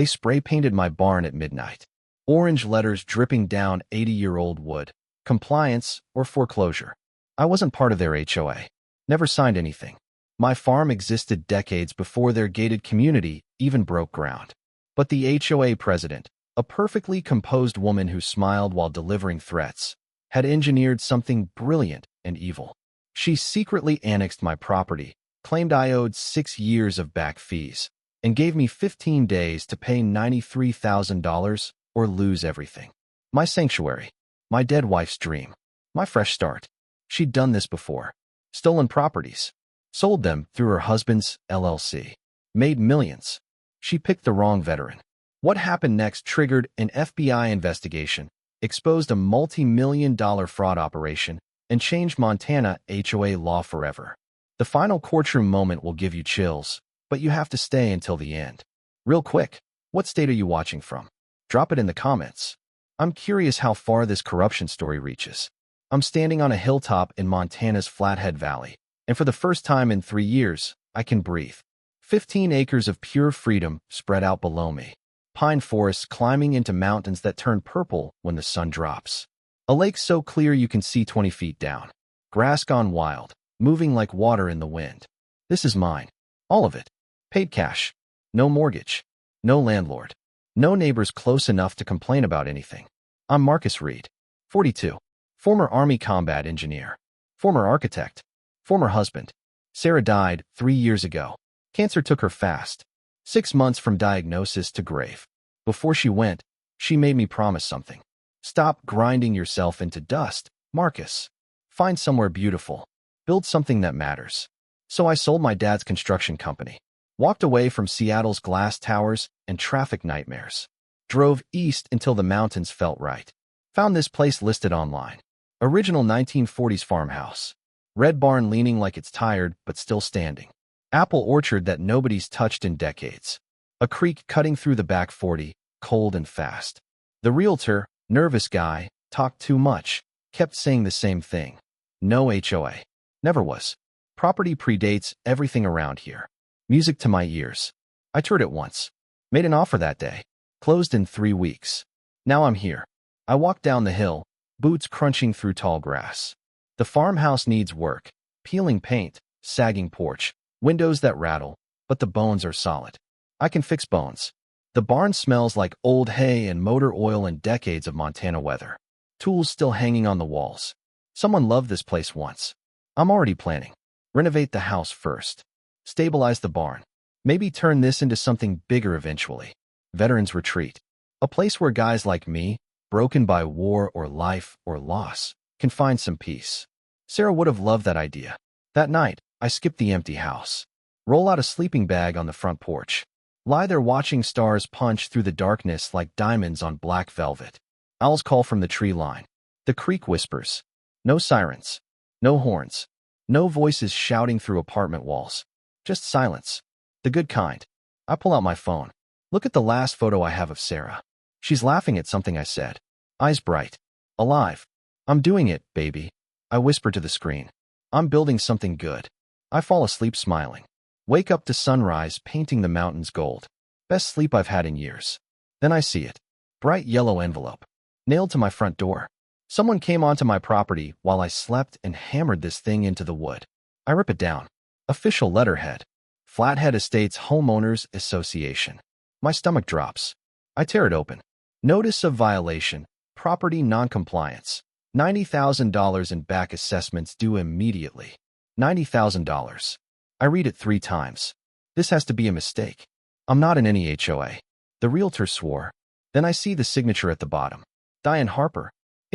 They spray-painted my barn at midnight. Orange letters dripping down 80-year-old wood. Compliance or foreclosure. I wasn't part of their HOA. Never signed anything. My farm existed decades before their gated community even broke ground. But the HOA president, a perfectly composed woman who smiled while delivering threats, had engineered something brilliant and evil. She secretly annexed my property, claimed I owed 6 years of back fees, and gave me 15 days to pay $93,000 or lose everything. My sanctuary, my dead wife's dream, my fresh start. She'd done this before. Stolen properties. Sold them through her husband's LLC. Made millions. She picked the wrong veteran. What happened next triggered an FBI investigation, exposed a multi-million-dollar fraud operation, and changed Montana HOA law forever. The final courtroom moment will give you chills, but you have to stay until the end. Real quick, what state are you watching from? Drop it in the comments. I'm curious how far this corruption story reaches. I'm standing on a hilltop in Montana's Flathead Valley, and for the first time in 3 years, I can breathe. 15 acres of pure freedom spread out below me. Pine forests climbing into mountains that turn purple when the sun drops. A lake so clear you can see 20 feet down. Grass gone wild, moving like water in the wind. This is mine. All of it. Paid cash. No mortgage. No landlord. No neighbors close enough to complain about anything. I'm Marcus Reed, 42. Former Army combat engineer. Former architect. Former husband. Sarah died 3 years ago. Cancer took her fast. 6 months from diagnosis to grave. Before she went, she made me promise something. Stop grinding yourself into dust, Marcus. Find somewhere beautiful. Build something that matters. So I sold my dad's construction company. Walked away from Seattle's glass towers and traffic nightmares. Drove east until the mountains felt right. Found this place listed online. Original 1940s farmhouse. Red barn leaning like it's tired but still standing. Apple orchard that nobody's touched in decades. A creek cutting through the back 40, cold and fast. The realtor, nervous guy, talked too much, kept saying the same thing. No HOA. Never was. Property predates everything around here. Music to my ears. I toured it once. Made an offer that day. Closed in 3 weeks. Now I'm here. I walk down the hill, boots crunching through tall grass. The farmhouse needs work. Peeling paint, sagging porch, windows that rattle, but the bones are solid. I can fix bones. The barn smells like old hay and motor oil and decades of Montana weather. Tools still hanging on the walls. Someone loved this place once. I'm already planning. Renovate the house first. Stabilize the barn. Maybe turn this into something bigger eventually. Veterans Retreat. A place where guys like me, broken by war or life or loss, can find some peace. Sarah would have loved that idea. That night, I skipped the empty house. Roll out a sleeping bag on the front porch. Lie there watching stars punch through the darkness like diamonds on black velvet. Owls call from the tree line. The creek whispers. No sirens. No horns. No voices shouting through apartment walls. Just silence. The good kind. I pull out my phone. Look at the last photo I have of Sarah. She's laughing at something I said. Eyes bright. Alive. I'm doing it, baby. I whisper to the screen. I'm building something good. I fall asleep smiling. Wake up to sunrise painting the mountains gold. Best sleep I've had in years. Then I see it. Bright yellow envelope. Nailed to my front door. Someone came onto my property while I slept and hammered this thing into the wood. I rip it down. Official letterhead. Flathead Estates Homeowners Association. My stomach drops. I tear it open. Notice of violation. Property noncompliance. $90,000 in back assessments due immediately. $90,000. I read it 3 times. This has to be a mistake. I'm not in any HOA. The realtor swore. Then I see the signature at the bottom. Diane Harper,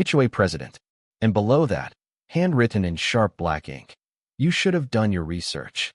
HOA President. And below that, handwritten in sharp black ink. You should have done your research.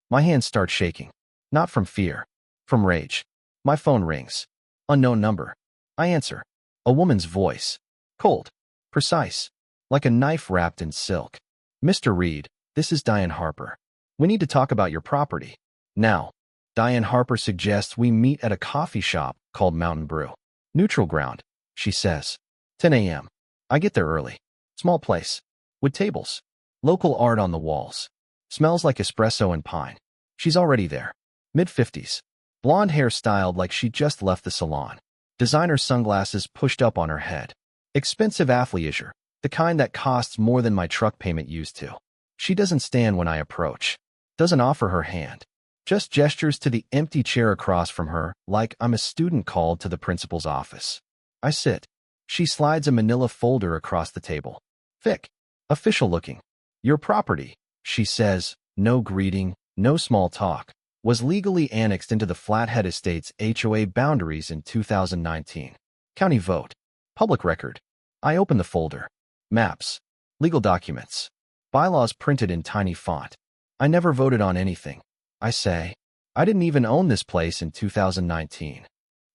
My hands start shaking. Not from fear. From rage. My phone rings. Unknown number. I answer. A woman's voice. Cold. Precise. Like a knife wrapped in silk. Mr. Reed, this is Diane Harper. We need to talk about your property. Now. Diane Harper suggests we meet at a coffee shop called Mountain Brew. Neutral ground, she says. 10 a.m. I get there early. Small place. With tables. Local art on the walls. Smells like espresso and pine. She's already there. Mid-50s. Blonde hair styled like she just left the salon. Designer sunglasses pushed up on her head. Expensive athleisure, the kind that costs more than my truck payment used to. She doesn't stand when I approach. Doesn't offer her hand. Just gestures to the empty chair across from her like I'm a student called to the principal's office. I sit. She slides a manila folder across the table. Thick. Official looking. Your property, she says, no greeting, no small talk, was legally annexed into the Flathead Estates HOA boundaries in 2019. County vote. Public record. I open the folder. Maps. Legal documents. Bylaws printed in tiny font. I never voted on anything. I say. I didn't even own this place in 2019.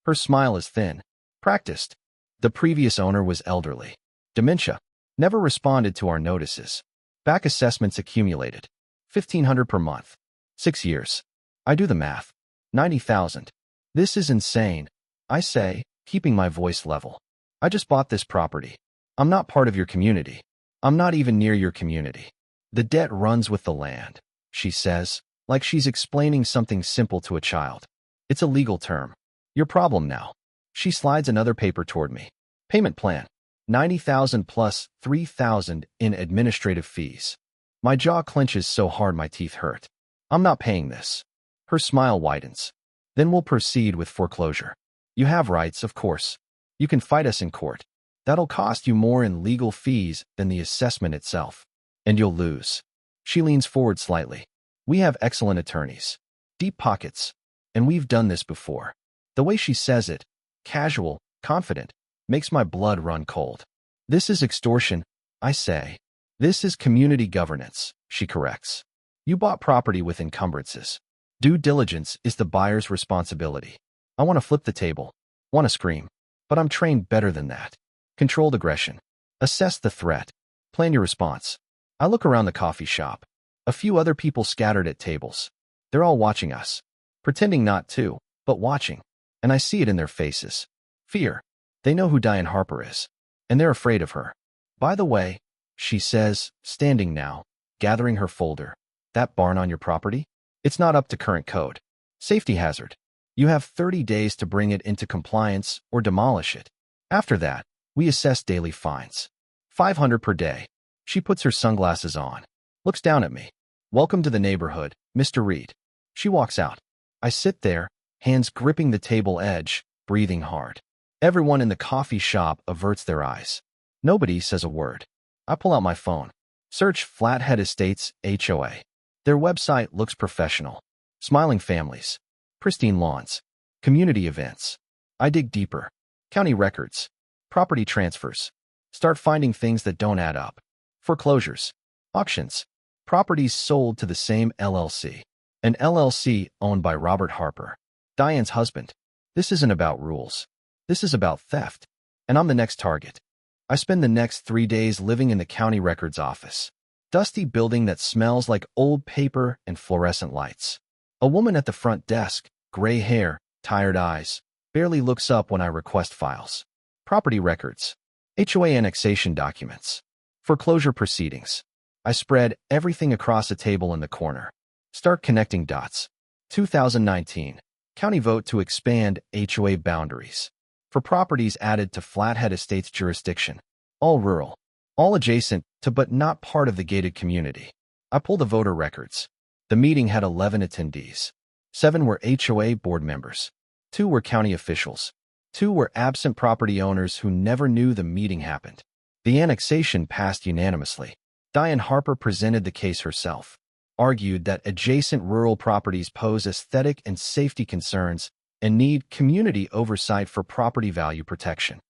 Her smile is thin. Practiced. The previous owner was elderly. Dementia. Never responded to our notices. Back assessments accumulated. $1,500 per month. 6 years. I do the math. 90,000. This is insane. I say, keeping my voice level. I just bought this property. I'm not part of your community. I'm not even near your community. The debt runs with the land, she says, like she's explaining something simple to a child. It's a legal term. Your problem now. She slides another paper toward me. Payment plan. 90,000 plus 3,000 in administrative fees. My jaw clenches so hard my teeth hurt. I'm not paying this. Her smile widens. Then we'll proceed with foreclosure. You have rights, of course. You can fight us in court. That'll cost you more in legal fees than the assessment itself. And you'll lose. She leans forward slightly. We have excellent attorneys. Deep pockets. And we've done this before. The way she says it, casual, confident, makes my blood run cold. This is extortion, I say. This is community governance, she corrects. You bought property with encumbrances. Due diligence is the buyer's responsibility. I want to flip the table. Want to scream. But I'm trained better than that. Controlled aggression. Assess the threat. Plan your response. I look around the coffee shop. A few other people scattered at tables. They're all watching us. Pretending not to, but watching. And I see it in their faces. Fear. They know who Diane Harper is. And they're afraid of her. By the way, she says, standing now, gathering her folder. That barn on your property? It's not up to current code. Safety hazard. You have 30 days to bring it into compliance or demolish it. After that, we assess daily fines. 500 per day. She puts her sunglasses on. Looks down at me. Welcome to the neighborhood, Mr. Reed. She walks out. I sit there, hands gripping the table edge, breathing hard. Everyone in the coffee shop averts their eyes. Nobody says a word. I pull out my phone. Search Flathead Estates HOA. Their website looks professional. Smiling families. Pristine lawns. Community events. I dig deeper. County records. Property transfers. Start finding things that don't add up. Foreclosures. Auctions. Properties sold to the same LLC. An LLC owned by Robert Harper, Diane's husband. This isn't about rules. This is about theft. And I'm the next target. I spend the next 3 days living in the county records office. Dusty building that smells like old paper and fluorescent lights. A woman at the front desk, gray hair, tired eyes, barely looks up when I request files. Property records. HOA annexation documents. Foreclosure proceedings. I spread everything across a table in the corner. Start connecting dots. 2019. County vote to expand HOA boundaries. For properties added to Flathead Estates jurisdiction. All rural. All adjacent to but not part of the gated community. I pull the voter records. The meeting had 11 attendees. 7 were HOA board members. 2 were county officials. 2 were absent property owners who never knew the meeting happened. The annexation passed unanimously. Diane Harper presented the case herself. Argued that adjacent rural properties pose aesthetic and safety concerns and need community oversight for property value protection.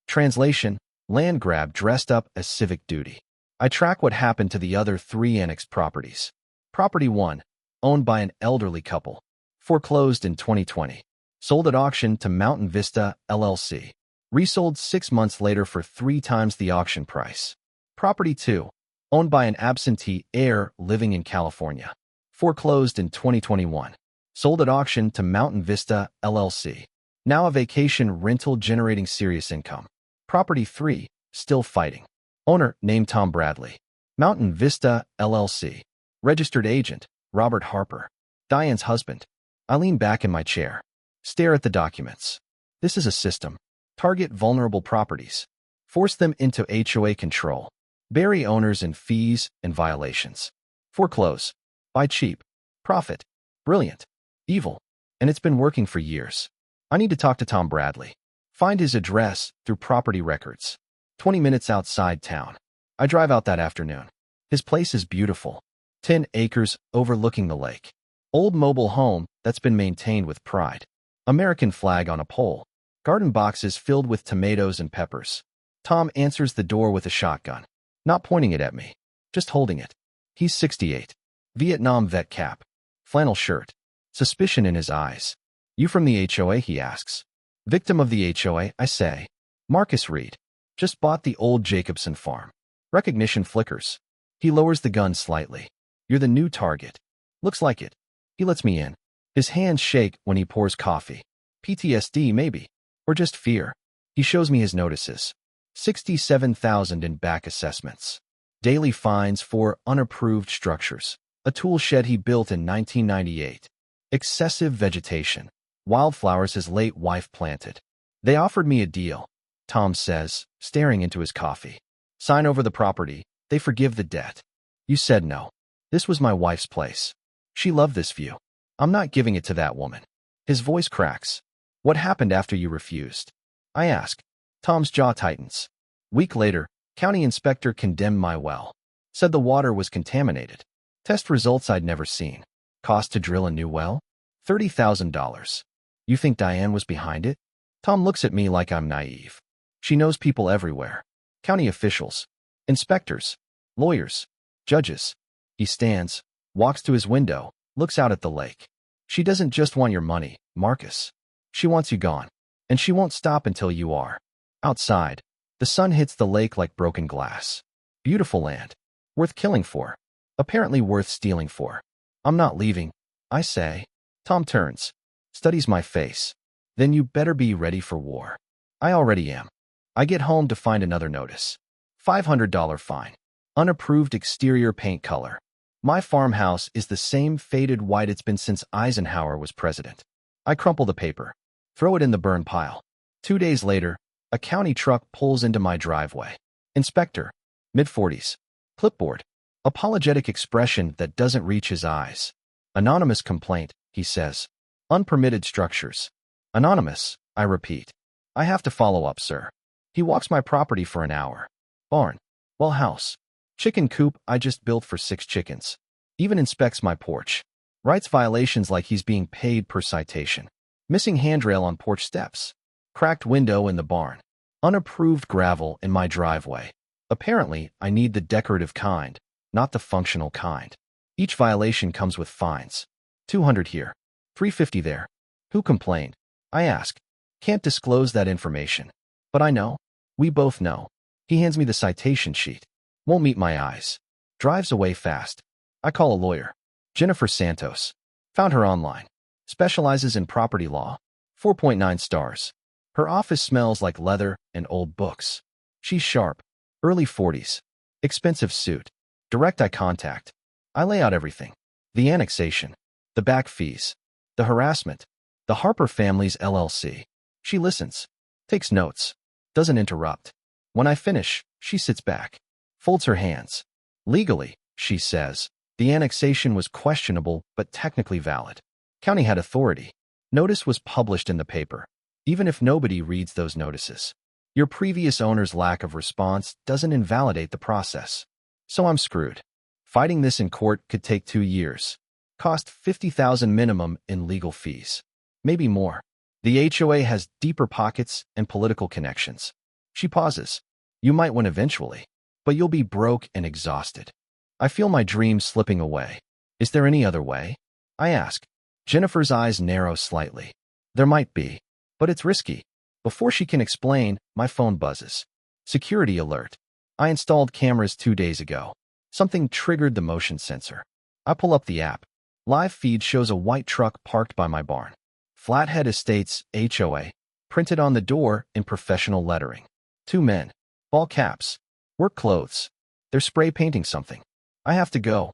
Translation: land grab dressed up as civic duty. I track what happened to the other 3 annexed properties. Property 1, owned by an elderly couple, foreclosed in 2020. Sold at auction to Mountain Vista, LLC. Resold 6 months later for 3 times the auction price. Property 2, owned by an absentee heir living in California. Foreclosed in 2021. Sold at auction to Mountain Vista, LLC. Now a vacation rental generating serious income. Property 3, still fighting. Owner, named Tom Bradley. Mountain Vista, LLC. Registered agent, Robert Harper. Diane's husband. I lean back in my chair. Stare at the documents. This is a system. Target vulnerable properties. Force them into HOA control. Bury owners in fees and violations. Foreclose. Buy cheap. Profit. Brilliant. Evil. And it's been working for years. I need to talk to Tom Bradley. Find his address through property records. 20 minutes outside town. I drive out that afternoon. His place is beautiful. 10 acres overlooking the lake. Old mobile home that's been maintained with pride. American flag on a pole. Garden boxes filled with tomatoes and peppers. Tom answers the door with a shotgun. Not pointing it at me. Just holding it. He's 68. Vietnam vet cap. Flannel shirt. Suspicion in his eyes. You from the HOA, he asks. Victim of the HOA, I say. Marcus Reed. Just bought the old Jacobson farm. Recognition flickers. He lowers the gun slightly. You're the new target. Looks like it. He lets me in. His hands shake when he pours coffee. PTSD, maybe. Or just fear. He shows me his notices. 67,000 in back assessments. Daily fines for unapproved structures. A tool shed he built in 1998. Excessive vegetation. Wildflowers his late wife planted. They offered me a deal, Tom says, staring into his coffee. Sign over the property. They forgive the debt. You said no. This was my wife's place. She loved this view. I'm not giving it to that woman. His voice cracks. What happened after you refused? I ask. Tom's jaw tightens. Week later, county inspector condemned my well. Said the water was contaminated. Test results I'd never seen. Cost to drill a new well? $30,000. You think Diane was behind it? Tom looks at me like I'm naive. She knows people everywhere. County officials, inspectors, lawyers, judges. He stands, walks to his window, looks out at the lake. She doesn't just want your money, Marcus. She wants you gone. And she won't stop until you are. Outside, the sun hits the lake like broken glass. Beautiful land. Worth killing for. Apparently worth stealing for. I'm not leaving, I say. Tom turns, studies my face. Then you better be ready for war. I already am. I get home to find another notice. $500 fine. Unapproved exterior paint color. My farmhouse is the same faded white it's been since Eisenhower was president. I crumple the paper. Throw it in the burn pile. 2 days later, a county truck pulls into my driveway. Inspector. Mid-40s. Clipboard. Apologetic expression that doesn't reach his eyes. Anonymous complaint, he says. Unpermitted structures. Anonymous, I repeat. I have to follow up, sir. He walks my property for an hour. Barn. Well, house. Chicken coop I just built for 6 chickens. Even inspects my porch. Writes violations like he's being paid per citation. Missing handrail on porch steps. Cracked window in the barn. Unapproved gravel in my driveway. Apparently, I need the decorative kind, not the functional kind. Each violation comes with fines. 200 here. 350 there. Who complained? I ask. Can't disclose that information. But I know. We both know. He hands me the citation sheet. Won't meet my eyes. Drives away fast. I call a lawyer. Jennifer Santos. Found her online. Specializes in property law. 4.9 stars. Her office smells like leather and old books. She's sharp. Early 40s. Expensive suit. Direct eye contact. I lay out everything. The annexation. The back fees. The harassment. The Harper family's LLC. She listens. Takes notes. Doesn't interrupt. When I finish, she sits back. Folds her hands. Legally, she says, the annexation was questionable but technically valid. County had authority. Notice was published in the paper. Even if nobody reads those notices. Your previous owner's lack of response doesn't invalidate the process. So I'm screwed. Fighting this in court could take 2 years. Cost $50,000 minimum in legal fees. Maybe more. The HOA has deeper pockets and political connections. She pauses. You might win eventually, but you'll be broke and exhausted. I feel my dreams slipping away. Is there any other way? I ask. Jennifer's eyes narrow slightly. There might be, but it's risky. Before she can explain, my phone buzzes. Security alert. I installed cameras 2 days ago. Something triggered the motion sensor. I pull up the app. Live feed shows a white truck parked by my barn. Flathead Estates, HOA, printed on the door in professional lettering. 2 men. All caps. Work clothes. They're spray painting something. I have to go.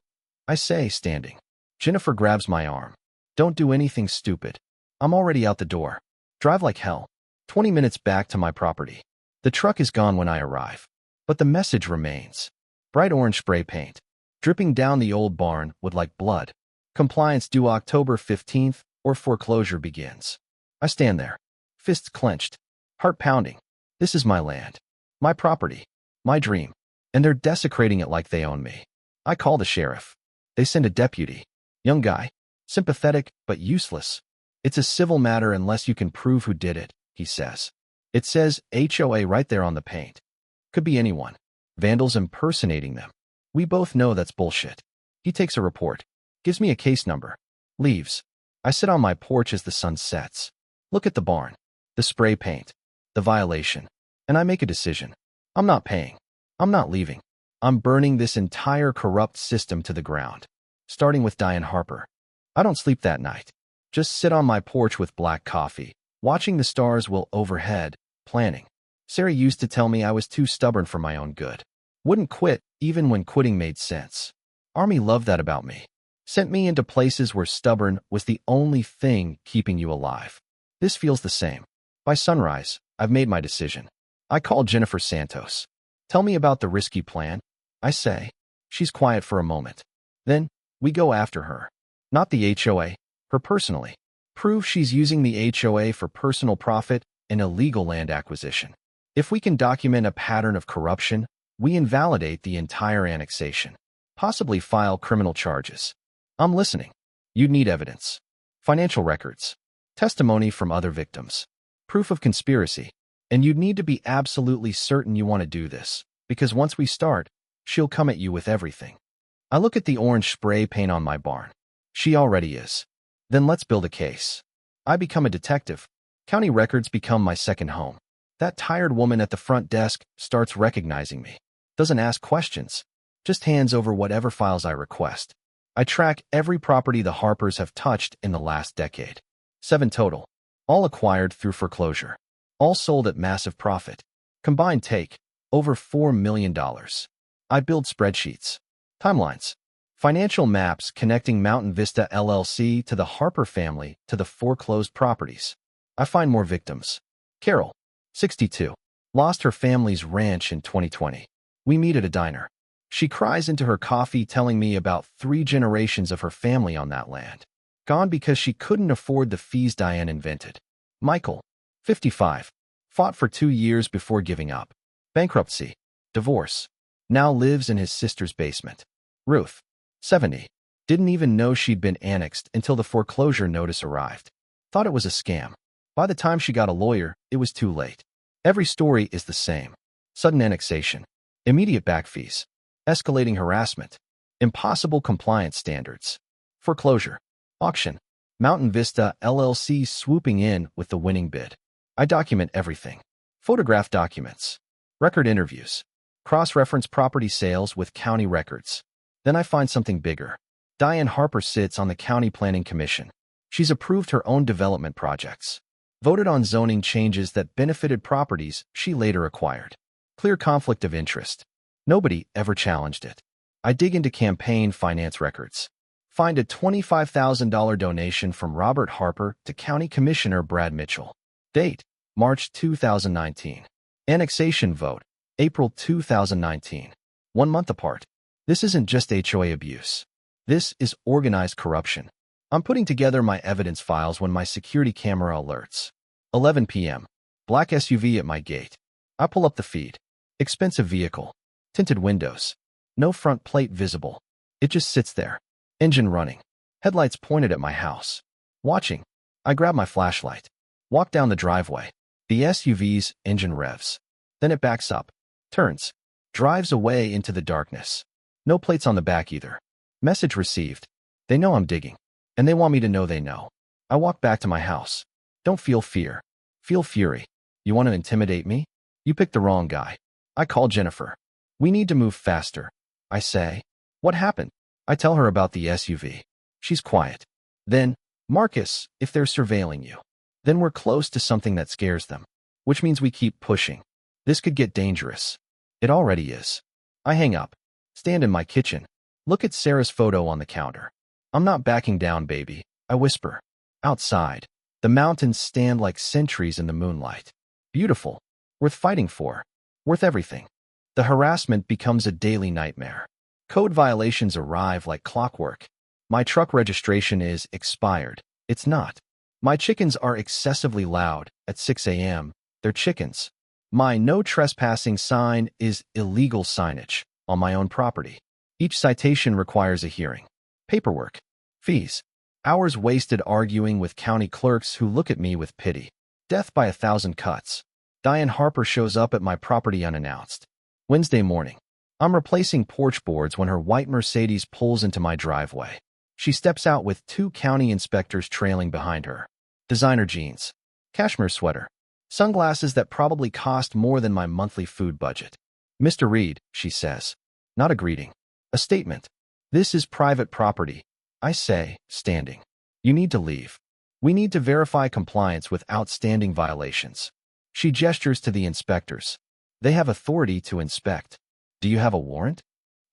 I say, standing. Jennifer grabs my arm. Don't do anything stupid. I'm already out the door. Drive like hell. 20 minutes back to my property. The truck is gone when I arrive. But the message remains. Bright orange spray paint, dripping down the old barn with like blood. Compliance due October 15th or foreclosure begins. I stand there, fists clenched, heart pounding. This is my land, my property, my dream, and they're desecrating it like they own me. I call the sheriff. They send a deputy. Young guy, sympathetic but useless. It's a civil matter unless you can prove who did it, he says. It says HOA right there on the paint. Could be anyone. Vandals impersonating them. We both know that's bullshit. He takes a report, gives me a case number, leaves. I sit on my porch as the sun sets. Look at the barn, the spray paint, the violation, and I make a decision. I'm not paying. I'm not leaving. I'm burning this entire corrupt system to the ground. Starting with Diane Harper. I don't sleep that night. Just sit on my porch with black coffee, watching the stars will overhead, planning. Sarah used to tell me I was too stubborn for my own good. Wouldn't quit, even when quitting made sense. Army loved that about me. Sent me into places where stubborn was the only thing keeping you alive. This feels the same. By sunrise, I've made my decision. I call Jennifer Santos. Tell me about the risky plan, I say. She's quiet for a moment. Then, we go after her. Not the HOA, her personally. Prove she's using the HOA for personal profit and illegal land acquisition. If we can document a pattern of corruption, we invalidate the entire annexation. Possibly file criminal charges. I'm listening. You'd need evidence. Financial records. Testimony from other victims. Proof of conspiracy. And you'd need to be absolutely certain you want to do this, because once we start, she'll come at you with everything. I look at the orange spray paint on my barn. She already is. Then let's build a case. I become a detective. County records become my second home. That tired woman at the front desk starts recognizing me. Doesn't ask questions. Just hands over whatever files I request. I track every property the Harpers have touched in the last decade. 7 total. All acquired through foreclosure. All sold at massive profit. Combined take, over $4 million. I build spreadsheets. Timelines. Financial maps connecting Mountain Vista LLC to the Harper family to the foreclosed properties. I find more victims. Carol, 62, lost her family's ranch in 2020. We meet at a diner. She cries into her coffee telling me about 3 generations of her family on that land. Gone because she couldn't afford the fees Diane invented. Michael, 55, fought for 2 years before giving up. Bankruptcy, divorce, now lives in his sister's basement. Ruth, 70, didn't even know she'd been annexed until the foreclosure notice arrived. Thought it was a scam. By the time she got a lawyer, it was too late. Every story is the same. Sudden annexation, immediate back fees, escalating harassment, impossible compliance standards, foreclosure, auction, Mountain Vista LLC swooping in with the winning bid. I document everything. Photograph documents, record interviews, cross-reference property sales with county records. Then I find something bigger. Diane Harper sits on the County Planning Commission. She's approved her own development projects, voted on zoning changes that benefited properties she later acquired. Clear conflict of interest. Nobody ever challenged it. I dig into campaign finance records. Find a $25,000 donation from Robert Harper to County Commissioner Brad Mitchell. Date, March 2019. Annexation vote, April 2019. 1 month apart. This isn't just HOA abuse. This is organized corruption. I'm putting together my evidence files when my security camera alerts. 11 p.m. Black SUV at my gate. I pull up the feed. Expensive vehicle. Tinted windows. No front plate visible. It just sits there. Engine running. Headlights pointed at my house. Watching. I grab my flashlight. Walk down the driveway. The SUV's engine revs. Then it backs up. Turns. Drives away into the darkness. No plates on the back either. Message received. They know I'm digging. And they want me to know they know. I walk back to my house. Don't feel fear. Feel fury. You want to intimidate me? You picked the wrong guy. I call Jennifer. We need to move faster. I say. What happened? I tell her about the SUV. She's quiet. Then, Marcus, if they're surveilling you. Then we're close to something that scares them. Which means we keep pushing. This could get dangerous. It already is. I hang up. Stand in my kitchen. Look at Sarah's photo on the counter. I'm not backing down, baby. I whisper. Outside. The mountains stand like sentries in the moonlight. Beautiful. Worth fighting for. Worth everything. The harassment becomes a daily nightmare. Code violations arrive like clockwork. My truck registration is expired. It's not. My chickens are excessively loud at 6 a.m. They're chickens. My no trespassing sign is illegal signage on my own property. Each citation requires a hearing. Paperwork. Fees. Hours wasted arguing with county clerks who look at me with pity. Death by 1,000 cuts. Diane Harper shows up at my property unannounced. Wednesday morning. I'm replacing porch boards when her white Mercedes pulls into my driveway. She steps out with 2 county inspectors trailing behind her. Designer jeans. Cashmere sweater. Sunglasses that probably cost more than my monthly food budget. "Mr. Reed," she says. Not a greeting. A statement. "This is private property," I say, standing. "You need to leave. We need to verify compliance with outstanding violations." She gestures to the inspectors. They have authority to inspect. "Do you have a warrant?"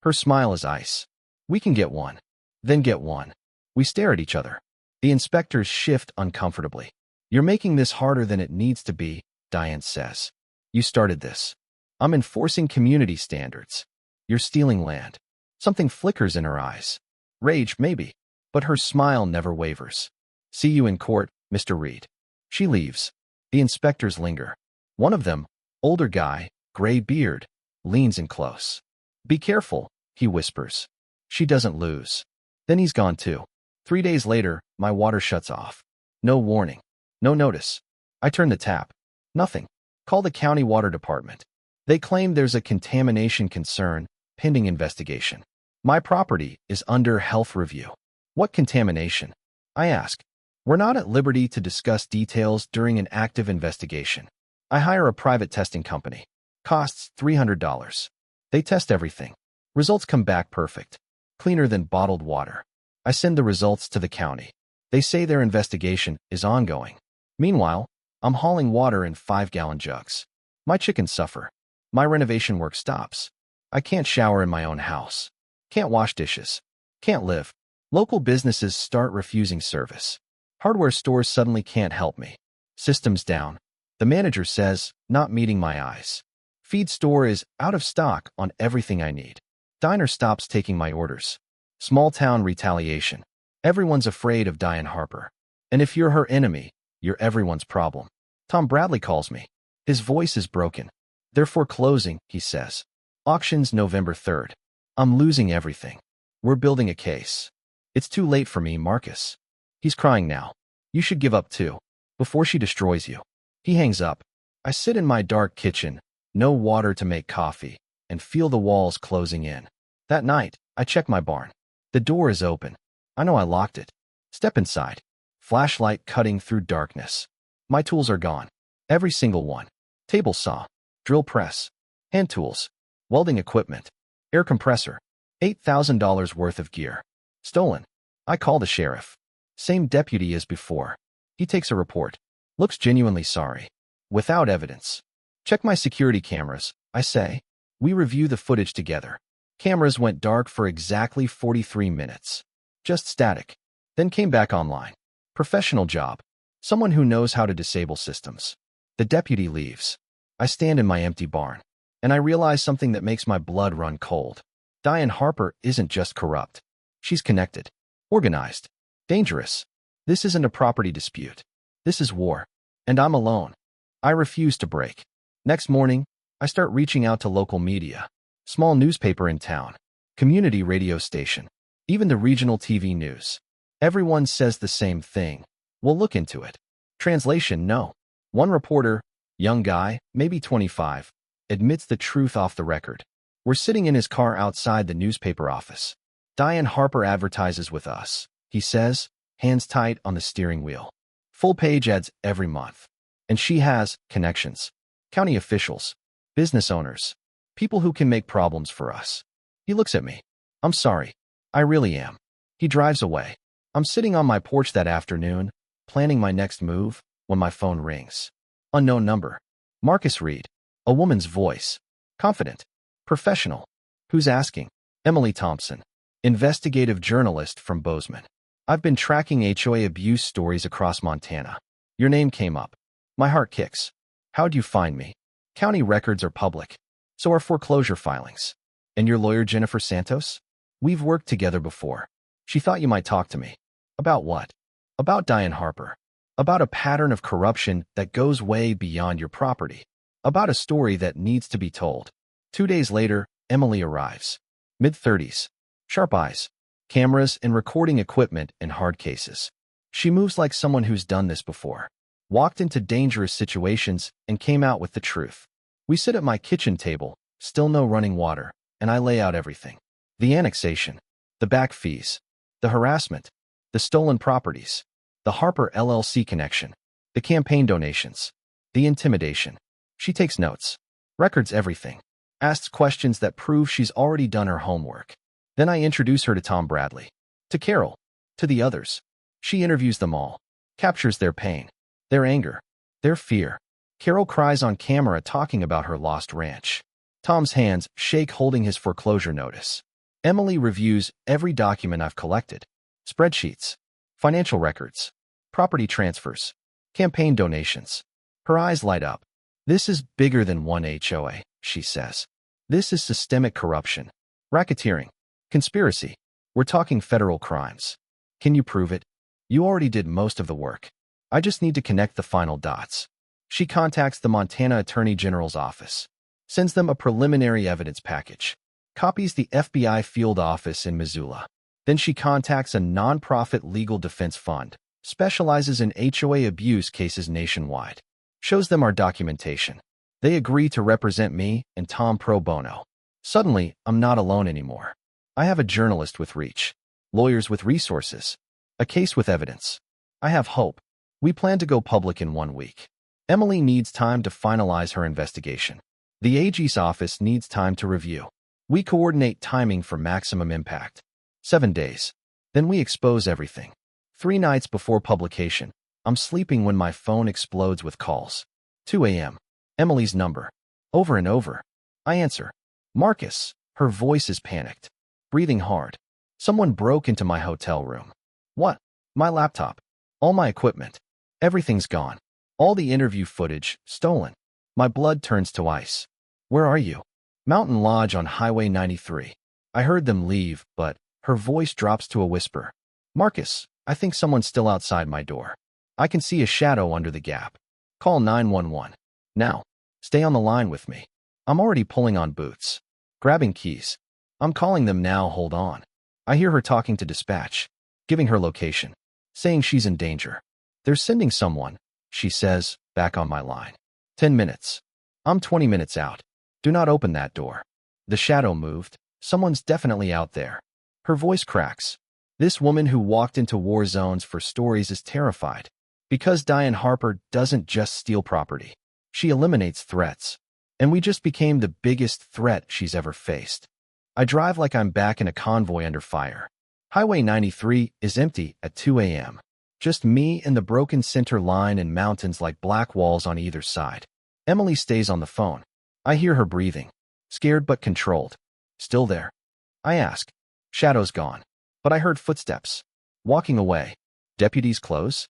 Her smile is ice. "We can get one." Then get one. We stare at each other. The inspectors shift uncomfortably. "You're making this harder than it needs to be," Diane says. "You started this. I'm enforcing community standards. You're stealing land." Something flickers in her eyes. Rage, maybe, but her smile never wavers. "See you in court, Mr. Reed." She leaves. The inspectors linger. One of them, older guy, gray beard, leans in close. "Be careful," he whispers. She doesn't lose. Then he's gone too. 3 days later, my water shuts off. No warning. No notice. I turn the tap. Nothing. Call the county water department. They claim there's a contamination concern, pending investigation. My property is under health review. What contamination? I ask. We're not at liberty to discuss details during an active investigation. I hire a private testing company. Costs $300. They test everything. Results come back perfect. Cleaner than bottled water. I send the results to the county. They say their investigation is ongoing. Meanwhile, I'm hauling water in 5-gallon jugs. My chickens suffer. My renovation work stops. I can't shower in my own house. Can't wash dishes. Can't live. Local businesses start refusing service. Hardware stores suddenly can't help me. Systems down. The manager says, "Not meeting my eyes." Feed store is out of stock on everything I need. Diner stops taking my orders. Small town retaliation. Everyone's afraid of Diane Harper. And if you're her enemy, you're everyone's problem. Tom Bradley calls me. His voice is broken. "They're foreclosing," he says. Auctions November 3rd. I'm losing everything. We're building a case. "It's too late for me, Marcus." He's crying now. "You should give up too, before she destroys you." He hangs up. I sit in my dark kitchen, no water to make coffee, and feel the walls closing in. That night, I check my barn. The door is open. I know I locked it. Step inside. Flashlight cutting through darkness. My tools are gone. Every single one. Table saw. Drill press. Hand tools. Welding equipment. Air compressor. $8,000 worth of gear. Stolen. I call the sheriff. Same deputy as before. He takes a report. Looks genuinely sorry. Without evidence. "Check my security cameras," I say. We review the footage together. Cameras went dark for exactly 43 minutes. Just static. Then came back online. Professional job. Someone who knows how to disable systems. The deputy leaves. I stand in my empty barn. And I realize something that makes my blood run cold. Diane Harper isn't just corrupt. She's connected. Organized. Dangerous. This isn't a property dispute. This is war. And I'm alone. I refuse to break. Next morning, I start reaching out to local media. Small newspaper in town. Community radio station. Even the regional TV news. Everyone says the same thing. "We'll look into it." Translation: no. One reporter, young guy, maybe 25, admits the truth off the record. We're sitting in his car outside the newspaper office. "Diane Harper advertises with us," he says, hands tight on the steering wheel. Full page ads every month. And she has connections. County officials. Business owners. People who can make problems for us. He looks at me. "I'm sorry. I really am." He drives away. I'm sitting on my porch that afternoon, planning my next move, when my phone rings. Unknown number. Marcus Reed. A woman's voice. Confident. Professional. Who's asking? Emily Thompson. Investigative journalist from Bozeman. I've been tracking HOA abuse stories across Montana. Your name came up. My heart kicks. How'd you find me? County records are public. So are foreclosure filings. And your lawyer, Jennifer Santos? We've worked together before. She thought you might talk to me. About what? About Diane Harper. About a pattern of corruption that goes way beyond your property. About a story that needs to be told. 2 days later, Emily arrives. Mid-30s. Sharp eyes. Cameras and recording equipment in hard cases. She moves like someone who's done this before. Walked into dangerous situations and came out with the truth. We sit at my kitchen table, still no running water, and I lay out everything. The annexation. The back fees. The harassment. The stolen properties. The Harper LLC connection. The campaign donations. The intimidation. She takes notes. Records everything. Asks questions that prove she's already done her homework. Then I introduce her to Tom Bradley. To Carol. To the others. She interviews them all. Captures their pain. Their anger. Their fear. Carol cries on camera talking about her lost ranch. Tom's hands shake holding his foreclosure notice. Emily reviews every document I've collected. Spreadsheets. Financial records. Property transfers. Campaign donations. Her eyes light up. This is bigger than one HOA, she says. This is systemic corruption. Racketeering. Conspiracy. We're talking federal crimes. Can you prove it? You already did most of the work. I just need to connect the final dots. She contacts the Montana Attorney General's office. Sends them a preliminary evidence package. Copies the FBI field office in Missoula. Then she contacts a nonprofit legal defense fund. Specializes in HOA abuse cases nationwide. Shows them our documentation. They agree to represent me and Tom pro bono. Suddenly, I'm not alone anymore. I have a journalist with reach. Lawyers with resources. A case with evidence. I have hope. We plan to go public in 1 week. Emily needs time to finalize her investigation. The AG's office needs time to review. We coordinate timing for maximum impact. 7 days. Then we expose everything. 3 nights before publication, I'm sleeping when my phone explodes with calls. 2 a.m. Emily's number. Over and over. I answer. Marcus. Her voice is panicked. Breathing hard. Someone broke into my hotel room. What? My laptop. All my equipment. Everything's gone. All the interview footage, stolen. My blood turns to ice. Where are you? Mountain Lodge on Highway 93. I heard them leave, but her voice drops to a whisper. Marcus, I think someone's still outside my door. I can see a shadow under the gap. Call 911. Now. Stay on the line with me. I'm already pulling on boots. Grabbing keys. I'm calling them now, hold on. I hear her talking to dispatch. Giving her location. Saying she's in danger. They're sending someone, she says, back on my line. 10 minutes. I'm 20 minutes out. Do not open that door. The shadow moved. Someone's definitely out there. Her voice cracks. This woman who walked into war zones for stories is terrified. Because Diane Harper doesn't just steal property. She eliminates threats. And we just became the biggest threat she's ever faced. I drive like I'm back in a convoy under fire. Highway 93 is empty at 2 a.m. Just me and the broken center line and mountains like black walls on either side. Emily stays on the phone. I hear her breathing. Scared but controlled. Still there. I ask. Shadow's gone. But I heard footsteps. Walking away. Deputies close?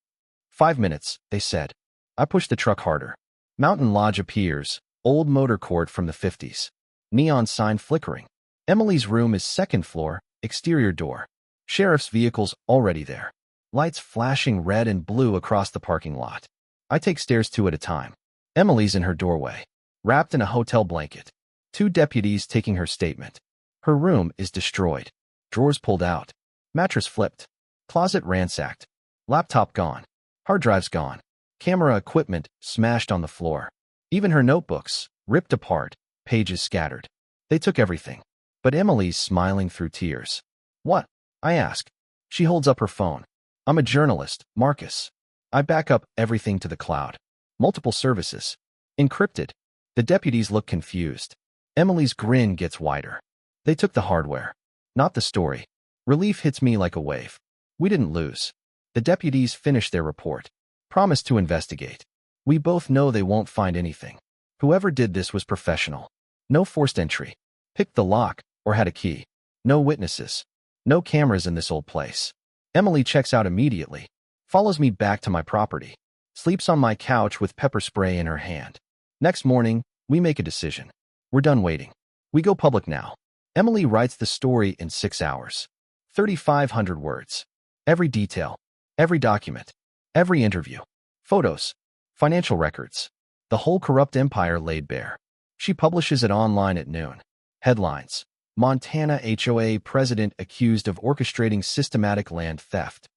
5 minutes, they said. I push the truck harder. Mountain Lodge appears. Old motor court from the 50s. Neon sign flickering. Emily's room is second floor, exterior door. Sheriff's vehicle's already there. Lights flashing red and blue across the parking lot. I take stairs 2 at a time. Emily's in her doorway, wrapped in a hotel blanket. 2 deputies taking her statement. Her room is destroyed. Drawers pulled out. Mattress flipped. Closet ransacked. Laptop gone. Hard drives gone. Camera equipment smashed on the floor. Even her notebooks, ripped apart, pages scattered. They took everything. But Emily's smiling through tears. What? I ask. She holds up her phone. I'm a journalist, Marcus. I back up everything to the cloud. Multiple services. Encrypted. The deputies look confused. Emily's grin gets wider. They took the hardware. Not the story. Relief hits me like a wave. We didn't lose. The deputies finished their report. Promised to investigate. We both know they won't find anything. Whoever did this was professional. No forced entry. Picked the lock, or had a key. No witnesses. No cameras in this old place. Emily checks out immediately. Follows me back to my property. sleeps on my couch with pepper spray in her hand. Next morning, we make a decision. We're done waiting. We go public now. Emily writes the story in 6 hours. 3,500 words. Every detail, every document, every interview, photos, financial records, the whole corrupt empire laid bare. She publishes it online at noon. Headlines: Montana HOA President accused of orchestrating systematic land theft.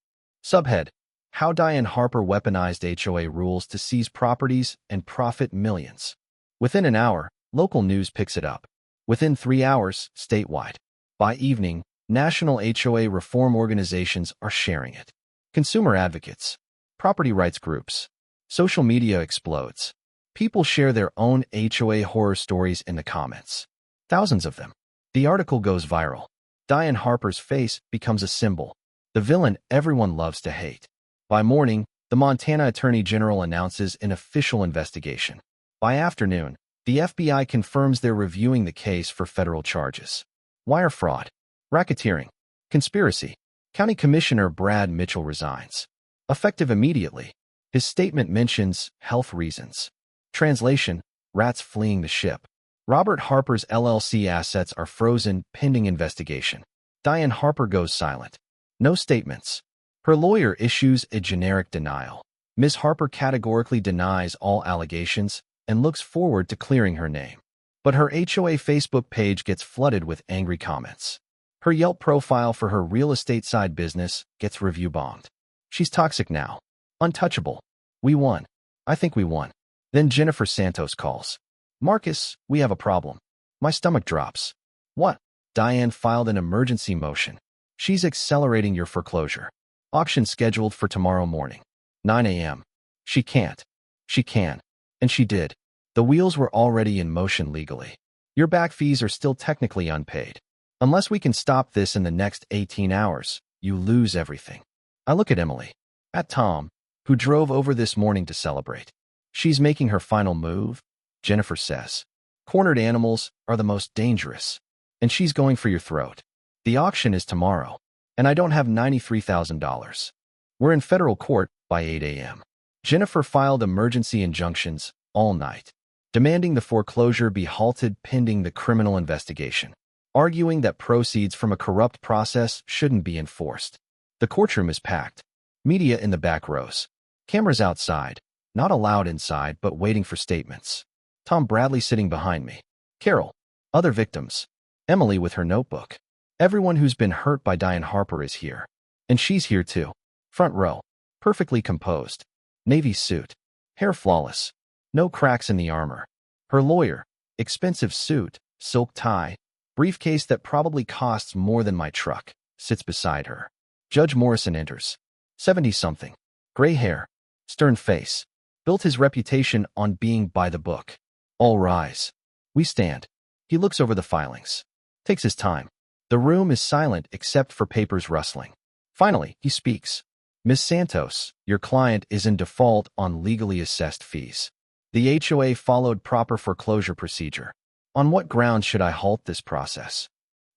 Subhead: How Diane Harper weaponized HOA rules to seize properties and profit millions. Within an hour, local news picks it up. Within 3 hours, statewide. By evening, national HOA reform organizations are sharing it. Consumer advocates, property rights groups. Social media explodes. People share their own HOA horror stories in the comments. Thousands of them. The article goes viral. Diane Harper's face becomes a symbol. The villain everyone loves to hate. By morning, the Montana Attorney General announces an official investigation. By afternoon, the FBI confirms they're reviewing the case for federal charges. Wire fraud, racketeering, conspiracy. County Commissioner Brad Mitchell resigns. Effective immediately. His statement mentions health reasons. Translation: rats fleeing the ship. Robert Harper's LLC assets are frozen pending investigation. Diane Harper goes silent. No statements. Her lawyer issues a generic denial. Ms. Harper categorically denies all allegations and looks forward to clearing her name. But her HOA Facebook page gets flooded with angry comments. Her Yelp profile for her real estate side business gets review bombed. She's toxic now. Untouchable. We won. I think we won. Then Jennifer Santos calls. Marcus, we have a problem. My stomach drops. What? Diane filed an emergency motion. She's accelerating your foreclosure. Auction scheduled for tomorrow morning. 9 a.m. She can't. She can. And she did. The wheels were already in motion legally. Your back fees are still technically unpaid. Unless we can stop this in the next 18 hours, you lose everything. I look at Emily. At Tom, who drove over this morning to celebrate. She's making her final move, Jennifer says. Cornered animals are the most dangerous. And she's going for your throat. The auction is tomorrow, and I don't have $93,000. We're in federal court by 8 a.m. Jennifer filed emergency injunctions all night, demanding the foreclosure be halted pending the criminal investigation, arguing that proceeds from a corrupt process shouldn't be enforced. The courtroom is packed. Media in the back rows. Cameras outside, not allowed inside but waiting for statements. Tom Bradley sitting behind me. Carol. Other victims. Emily with her notebook. Everyone who's been hurt by Diane Harper is here. And she's here too. Front row. Perfectly composed. Navy suit. Hair flawless. No cracks in the armor. Her lawyer. Expensive suit, silk tie, briefcase that probably costs more than my truck, sits beside her. Judge Morrison enters. 70-something. Gray hair. Stern face. Built his reputation on being by the book. All rise. We stand. He looks over the filings. Takes his time. The room is silent except for papers rustling. Finally, he speaks. Ms. Santos, your client is in default on legally assessed fees. The HOA followed proper foreclosure procedure. On what grounds should I halt this process?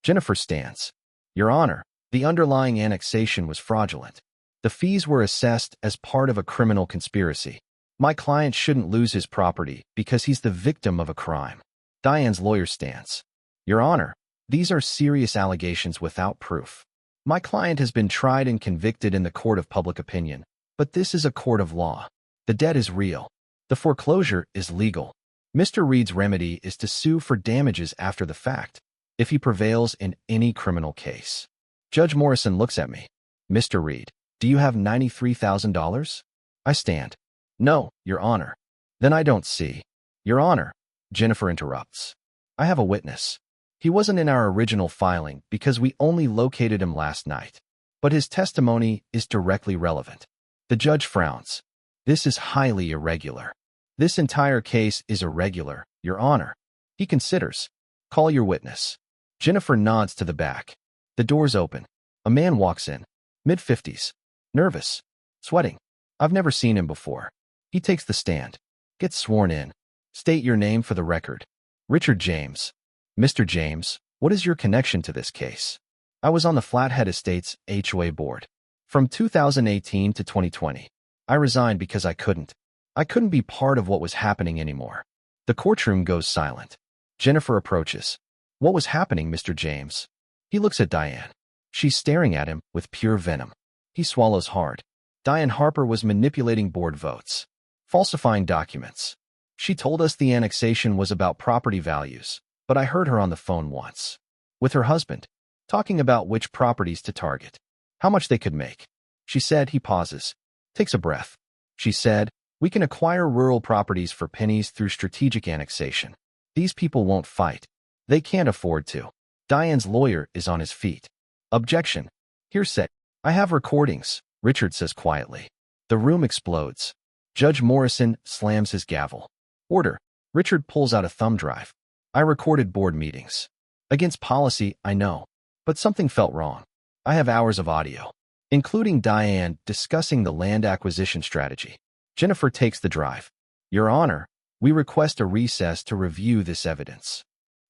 Jennifer stands. Your Honor, the underlying annexation was fraudulent. The fees were assessed as part of a criminal conspiracy. My client shouldn't lose his property because he's the victim of a crime. Diane's lawyer stands. Your Honor, these are serious allegations without proof. My client has been tried and convicted in the court of public opinion, but this is a court of law. The debt is real. The foreclosure is legal. Mr. Reed's remedy is to sue for damages after the fact, if he prevails in any criminal case. Judge Morrison looks at me. Mr. Reed, do you have $93,000? I stand. No, Your Honor. Then I don't see. Your Honor, Jennifer interrupts. I have a witness. He wasn't in our original filing because we only located him last night, but his testimony is directly relevant. The judge frowns. This is highly irregular. This entire case is irregular, Your Honor. He considers. Call your witness. Jennifer nods to the back. The doors open. A man walks in. Mid-50s. Nervous. Sweating. I've never seen him before. He takes the stand. Gets sworn in. State your name for the record. Richard James. Mr. James, what is your connection to this case? I was on the Flathead Estates HOA board. From 2018 to 2020. I resigned because I couldn't. I couldn't be part of what was happening anymore. The courtroom goes silent. Jennifer approaches. What was happening, Mr. James? He looks at Diane. She's staring at him with pure venom. He swallows hard. Diane Harper was manipulating board votes, falsifying documents. She told us the annexation was about property values, but I heard her on the phone once, with her husband, talking about which properties to target, how much they could make. She said, he pauses, takes a breath. She said, we can acquire rural properties for pennies through strategic annexation. These people won't fight. They can't afford to. Diane's lawyer is on his feet. Objection. Hearsay. I have recordings, Richard says quietly. The room explodes. Judge Morrison slams his gavel. Order. Richard pulls out a thumb drive. I recorded board meetings. Against policy, I know. But something felt wrong. I have hours of audio, including Diane discussing the land acquisition strategy. Jennifer takes the drive. Your Honor, we request a recess to review this evidence.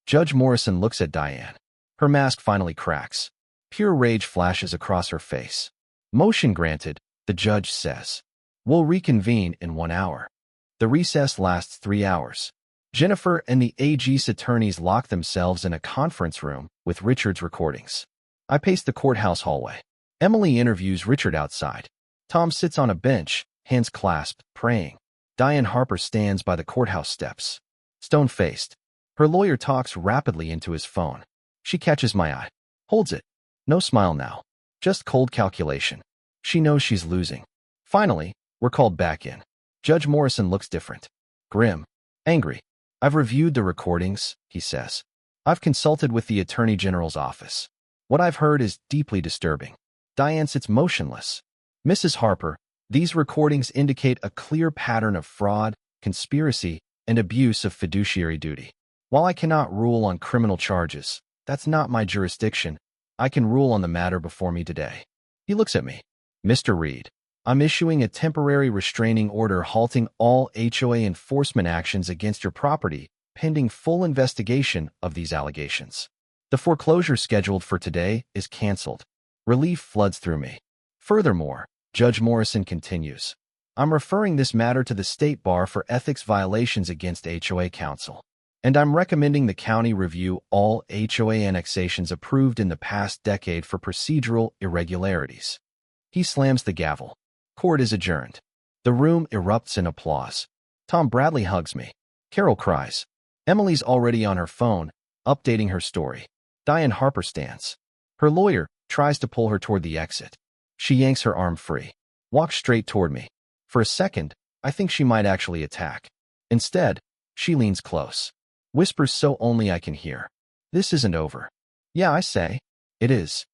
Judge Morrison looks at Diane. Her mask finally cracks. Pure rage flashes across her face. Motion granted, the judge says. We'll reconvene in 1 hour. The recess lasts 3 hours. Jennifer and the AG's attorneys lock themselves in a conference room with Richard's recordings. I pace the courthouse hallway. Emily interviews Richard outside. Tom sits on a bench, hands clasped, praying. Diane Harper stands by the courthouse steps, stone-faced. Her lawyer talks rapidly into his phone. She catches my eye, holds it. No smile now, just cold calculation. She knows she's losing. Finally, we're called back in. Judge Morrison looks different. Grim. Angry. I've reviewed the recordings, he says. I've consulted with the Attorney General's office. What I've heard is deeply disturbing. Diane sits motionless. Mrs. Harper, these recordings indicate a clear pattern of fraud, conspiracy, and abuse of fiduciary duty. While I cannot rule on criminal charges, that's not my jurisdiction, I can rule on the matter before me today. He looks at me. Mr. Reed, I'm issuing a temporary restraining order halting all HOA enforcement actions against your property, pending full investigation of these allegations. The foreclosure scheduled for today is canceled. Relief floods through me. Furthermore, Judge Morrison continues, I'm referring this matter to the State Bar for ethics violations against HOA counsel, and I'm recommending the county review all HOA annexations approved in the past decade for procedural irregularities. He slams the gavel. Court is adjourned. The room erupts in applause. Tom Bradley hugs me. Carol cries. Emily's already on her phone, updating her story. Diane Harper stands. Her lawyer tries to pull her toward the exit. She yanks her arm free, walks straight toward me. For a second, I think she might actually attack. Instead, she leans close, whispers so only I can hear. This isn't over. Yeah, I say. It is.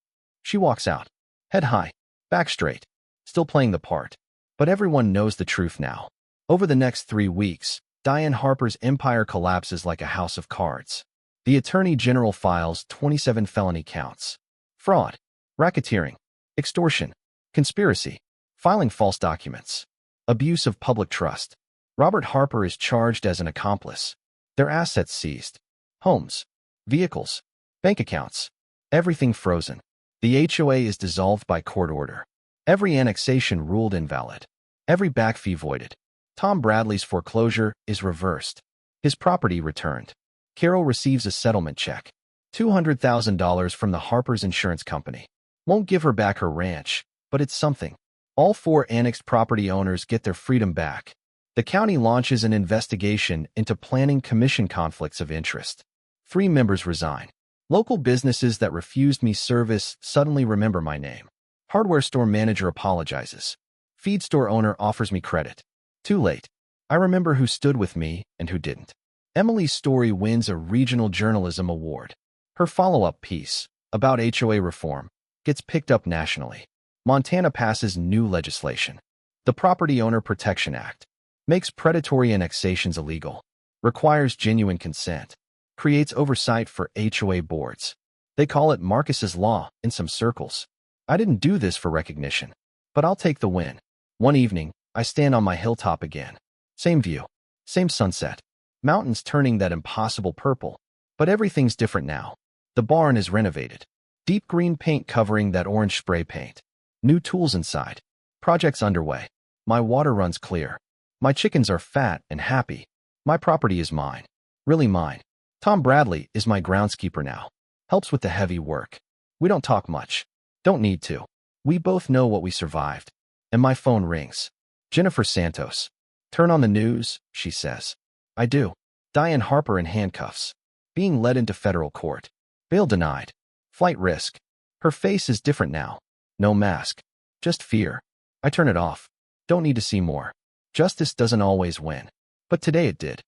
She walks out, head high, back straight, still playing the part. But everyone knows the truth now. Over the next 3 weeks, Diane Harper's empire collapses like a house of cards. The Attorney General files 27 felony counts. Fraud, racketeering, extortion, conspiracy, filing false documents, abuse of public trust. Robert Harper is charged as an accomplice. Their assets seized. Homes, vehicles, bank accounts, everything frozen. The HOA is dissolved by court order. Every annexation ruled invalid. Every back fee voided. Tom Bradley's foreclosure is reversed. His property returned. Carol receives a settlement check. $200,000 from the Harper's insurance company. Won't give her back her ranch, but it's something. All 4 annexed property owners get their freedom back. The county launches an investigation into planning commission conflicts of interest. 3 members resign. Local businesses that refused me service suddenly remember my name. Hardware store manager apologizes. Feed store owner offers me credit. Too late. I remember who stood with me and who didn't. Emily's story wins a regional journalism award. Her follow-up piece, about HOA reform, gets picked up nationally. Montana passes new legislation. The Property Owner Protection Act makes predatory annexations illegal, requires genuine consent, creates oversight for HOA boards. They call it Marcus's Law in some circles. I didn't do this for recognition, but I'll take the win. One evening, I stand on my hilltop again. Same view, same sunset, mountains turning that impossible purple, but everything's different now. The barn is renovated. Deep green paint covering that orange spray paint. New tools inside. Projects underway. My water runs clear. My chickens are fat and happy. My property is mine. Really mine. Tom Bradley is my groundskeeper now. Helps with the heavy work. We don't talk much. Don't need to. We both know what we survived. And my phone rings. Jennifer Santos. Turn on the news, she says. I do. Diane Harper in handcuffs. Being led into federal court. Bail denied. Flight risk. Her face is different now. No mask. Just fear. I turn it off. Don't need to see more. Justice doesn't always win. But today it did.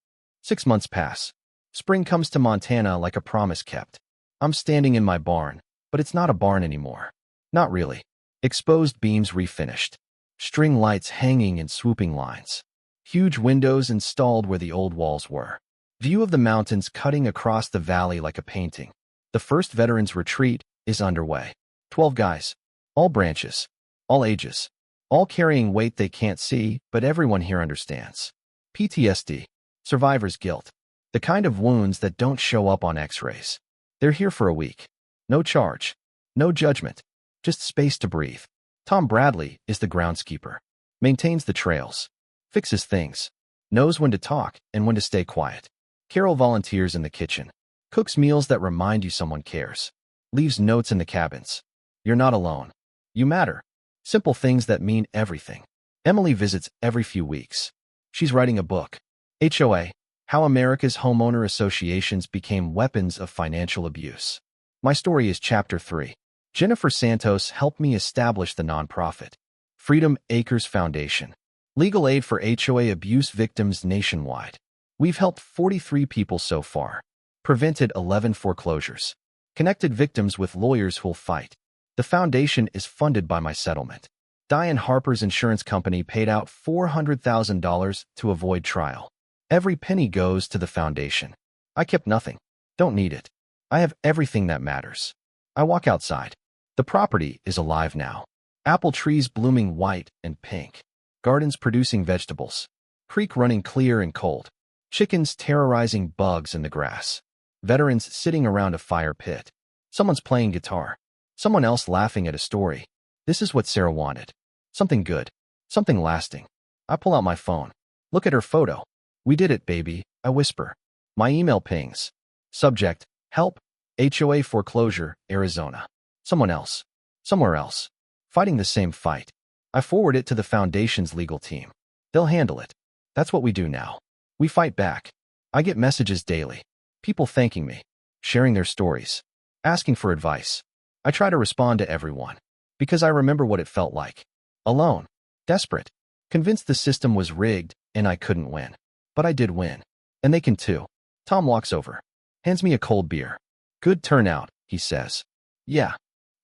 6 months pass. Spring comes to Montana like a promise kept. I'm standing in my barn, but it's not a barn anymore. Not really. Exposed beams refinished. String lights hanging in swooping lines. Huge windows installed where the old walls were. View of the mountains cutting across the valley like a painting. The first veterans retreat is underway. 12 guys. All branches. All ages. All carrying weight they can't see, but everyone here understands. PTSD. Survivor's guilt. The kind of wounds that don't show up on x-rays. They're here for a week. No charge. No judgment. Just space to breathe. Tom Bradley is the groundskeeper. Maintains the trails. Fixes things. Knows when to talk and when to stay quiet. Carol volunteers in the kitchen. Cooks meals that remind you someone cares. Leaves notes in the cabins. You're not alone. You matter. Simple things that mean everything. Emily visits every few weeks. She's writing a book. HOA, How America's Homeowner Associations Became Weapons of Financial Abuse. My story is Chapter 3. Jennifer Santos helped me establish the nonprofit. Freedom Acres Foundation. Legal aid for HOA abuse victims nationwide. We've helped 43 people so far. Prevented 11 foreclosures. Connected victims with lawyers who'll fight. The foundation is funded by my settlement. Diane Harper's insurance company paid out $400,000 to avoid trial. Every penny goes to the foundation. I kept nothing. Don't need it. I have everything that matters. I walk outside. The property is alive now. Apple trees blooming white and pink. Gardens producing vegetables. Creek running clear and cold. Chickens terrorizing bugs in the grass. Veterans sitting around a fire pit. Someone's playing guitar. Someone else laughing at a story. This is what Sarah wanted. Something good. Something lasting. I pull out my phone. Look at her photo. We did it, baby, I whisper. My email pings. Subject, help, HOA Foreclosure, Arizona. Someone else. Somewhere else. Fighting the same fight. I forward it to the foundation's legal team. They'll handle it. That's what we do now. We fight back. I get messages daily. People thanking me. Sharing their stories. Asking for advice. I try to respond to everyone. Because I remember what it felt like. Alone. Desperate. Convinced the system was rigged and I couldn't win. But I did win. And they can too. Tom walks over. Hands me a cold beer. Good turnout, he says. Yeah.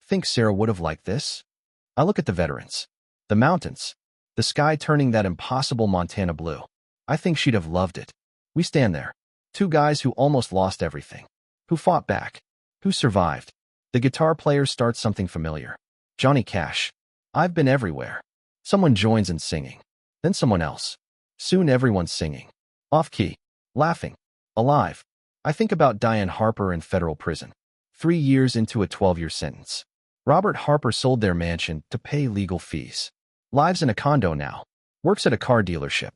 Think Sarah would have liked this? I look at the veterans. The mountains. The sky turning that impossible Montana blue. I think she'd have loved it. We stand there. 2 guys who almost lost everything. Who fought back. Who survived. The guitar player starts something familiar. Johnny Cash. I've been everywhere. Someone joins in singing. Then someone else. Soon everyone's singing. Off-key. Laughing. Alive. I think about Diane Harper in federal prison. 3 years into a 12-year sentence. Robert Harper sold their mansion to pay legal fees. Lives in a condo now. Works at a car dealership.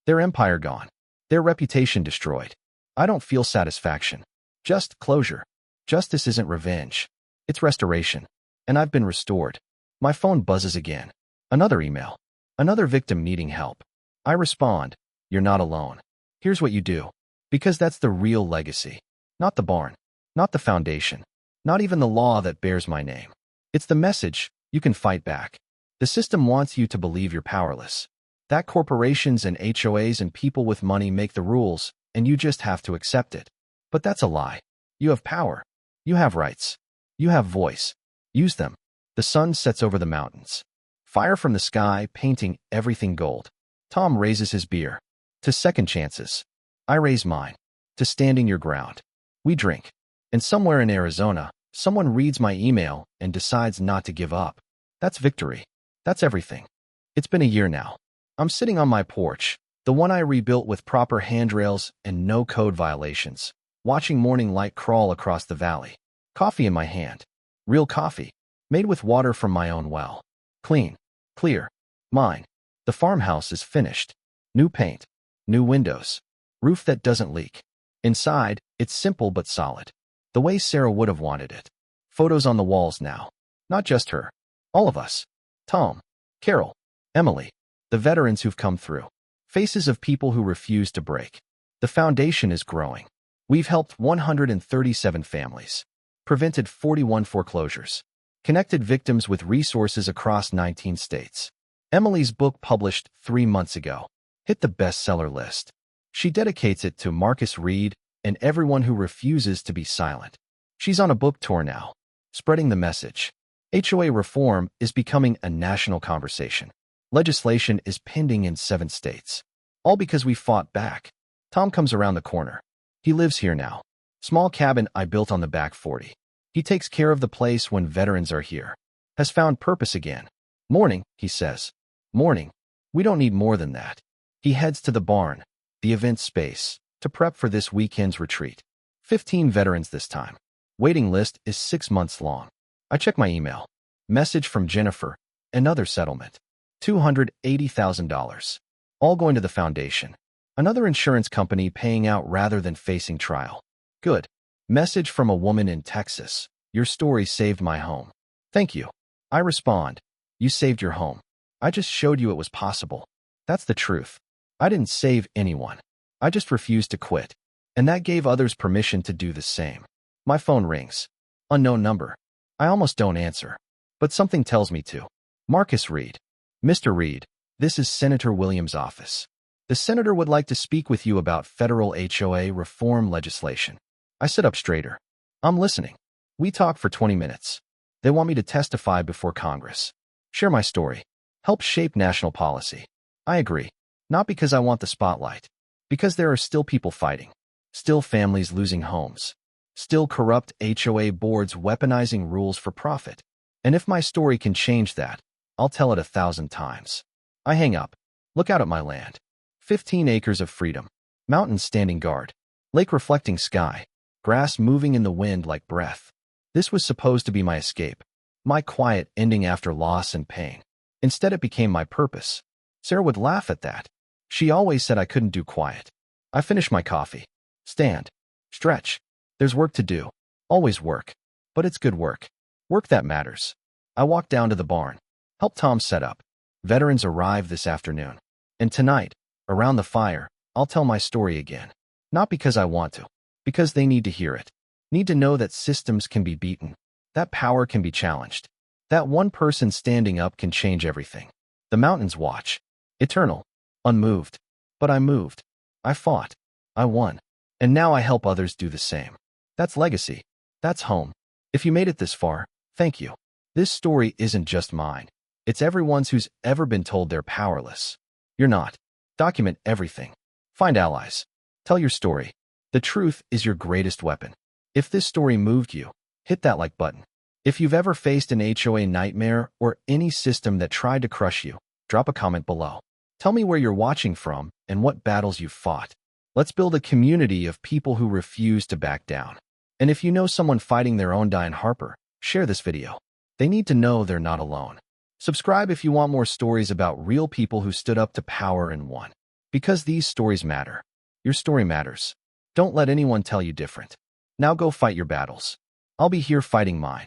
Their empire gone. Their reputation destroyed. I don't feel satisfaction. Just closure. Justice isn't revenge. It's restoration. And I've been restored. My phone buzzes again. Another email. Another victim needing help. I respond. You're not alone. Here's what you do. Because that's the real legacy. Not the barn. Not the foundation. Not even the law that bears my name. It's the message. You can fight back. The system wants you to believe you're powerless. That corporations and HOAs and people with money make the rules, and you just have to accept it. But that's a lie. You have power. You have rights. You have voice. Use them. The sun sets over the mountains. Fire from the sky, painting everything gold. Tom raises his beer. To second chances. I raise mine. To standing your ground. We drink. And somewhere in Arizona, someone reads my email and decides not to give up. That's victory. That's everything. It's been a year now. I'm sitting on my porch, the one I rebuilt with proper handrails and no code violations, watching morning light crawl across the valley. Coffee in my hand. Real coffee. Made with water from my own well. Clean. Clear. Mine. The farmhouse is finished. New paint, new windows, roof that doesn't leak. Inside, it's simple but solid, the way Sarah would have wanted it. Photos on the walls now. Not just her. All of us. Tom, Carol, Emily, the veterans who've come through. Faces of people who refuse to break. The foundation is growing. We've helped 137 families, prevented 41 foreclosures, connected victims with resources across 19 states. Emily's book, published 3 months ago, hit the bestseller list. She dedicates it to Marcus Reed and everyone who refuses to be silent. She's on a book tour now, spreading the message. HOA reform is becoming a national conversation. Legislation is pending in 7 states. All because we fought back. Tom comes around the corner. He lives here now. Small cabin I built on the back 40. He takes care of the place when veterans are here. Has found purpose again. Morning, he says. Morning. We don't need more than that. He heads to the barn, the event space, to prep for this weekend's retreat. 15 veterans this time. Waiting list is 6 months long. I check my email. Message from Jennifer. Another settlement. $280,000. All going to the foundation. Another insurance company paying out rather than facing trial. Good. Message from a woman in Texas. Your story saved my home. Thank you. I respond. You saved your home. I just showed you it was possible. That's the truth. I didn't save anyone. I just refused to quit. And that gave others permission to do the same. My phone rings. Unknown number. I almost don't answer. But something tells me to. Marcus Reed. Mr. Reed, this is Senator Williams' office. The senator would like to speak with you about federal HOA reform legislation. I sit up straighter. I'm listening. We talk for 20 minutes. They want me to testify before Congress. Share my story. Help shape national policy. I agree. Not because I want the spotlight. Because there are still people fighting. Still families losing homes. Still corrupt HOA boards weaponizing rules for profit. And if my story can change that, I'll tell it 1,000 times. I hang up. Look out at my land. 15 acres of freedom. Mountains standing guard. Lake reflecting sky. Grass moving in the wind like breath. This was supposed to be my escape. My quiet ending after loss and pain. Instead, it became my purpose. Sarah would laugh at that. She always said I couldn't do quiet. I finish my coffee. Stand. Stretch. There's work to do. Always work. But it's good work. Work that matters. I walk down to the barn. Help Tom set up. Veterans arrive this afternoon. And tonight, around the fire, I'll tell my story again. Not because I want to. Because they need to hear it. Need to know that systems can be beaten. That power can be challenged. That one person standing up can change everything. The mountains watch. Eternal. Unmoved. But I moved. I fought. I won. And now I help others do the same. That's legacy. That's home. If you made it this far, thank you. This story isn't just mine. It's everyone's who's ever been told they're powerless. You're not. Document everything. Find allies. Tell your story. The truth is your greatest weapon. If this story moved you, hit that like button. If you've ever faced an HOA nightmare or any system that tried to crush you, drop a comment below. Tell me where you're watching from and what battles you've fought. Let's build a community of people who refuse to back down. And if you know someone fighting their own Diane Harper, share this video. They need to know they're not alone. Subscribe if you want more stories about real people who stood up to power and won. Because these stories matter. Your story matters. Don't let anyone tell you different. Now go fight your battles. I'll be here fighting mine.